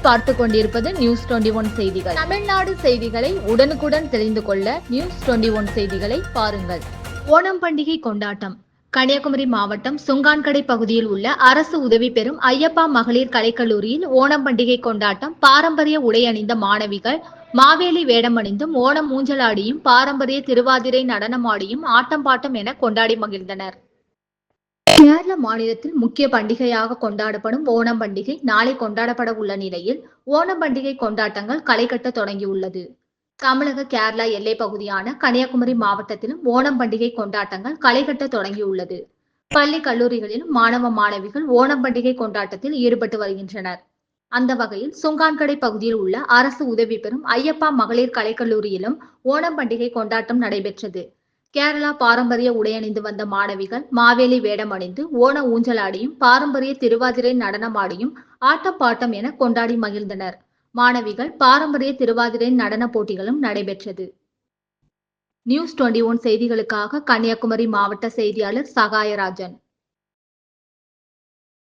நீங்கள் பார்த்து கொண்டிருப்பது நியூஸ் 21 செய்திகள். தமிழ்நாடு செய்திகளை உடனுக்குடன் தெரிந்து கொள்ள நியூஸ் 21 செய்திகளை பாருங்கள். ஓணம் பண்டிகை கொண்டாட்டம். கன்னியாகுமரி மாவட்டம் சுங்கான்கடை பகுதியில் உள்ள அரசு உதவி பெறும் ஐயப்பா மகளிர் கலைக்கல்லூரியில் ஓணம் பண்டிகை கொண்டாட்டம். பாரம்பரிய உடை அணிந்த மாணவிகள் மாவேலி வேடமணிந்தும் ஓணம் ஊஞ்சலாடியும் பாரம்பரிய திருவாதிரை நடனமாடியும் ஆட்டம் பாட்டம் என கொண்டாடி மகிழ்ந்தனர். கேரள மாநிலத்தில் முக்கிய பண்டிகையாக கொண்டாடப்படும் ஓணம் பண்டிகை நாளை கொண்டாடப்பட உள்ள நிலையில் ஓணம் பண்டிகை கொண்டாட்டங்கள் களை கட்ட தொடங்கியுள்ளது. தமிழக கேரளா எல்லை பகுதியான கன்னியாகுமரி மாவட்டத்திலும் ஓணம் பண்டிகை கொண்டாட்டங்கள் களை கட்ட தொடங்கியுள்ளது. பள்ளி கல்லூரிகளிலும் மாணவ மாணவிகள் ஓணம் பண்டிகை கொண்டாட்டத்தில் ஈடுபட்டு வருகின்றனர். அந்த வகையில் சுங்கான்கடை பகுதியில் உள்ள அரசு உதவி பெறும் ஐயப்பா மகளிர் கலைக்கல்லூரியிலும் ஓணம் பண்டிகை கொண்டாட்டம் நடைபெற்றது. கேரளா பாரம்பரிய உடையணிந்து வந்த மாணவிகள் மாவேலி வேடம் அணிந்து ஓண ஊஞ்சலாடியும் பாரம்பரிய திருவாதிரை நடனமாடியும் ஆட்டம் பாட்டம் என கொண்டாடி மகிழ்ந்தனர். மாணவிகள் பாரம்பரிய திருவாதிரை நடன போட்டிகளும் நடைபெற்றது. நியூஸ் 21 செய்திகளுக்காக கன்னியாகுமரி மாவட்ட செய்தியாளர் சகாயராஜன்.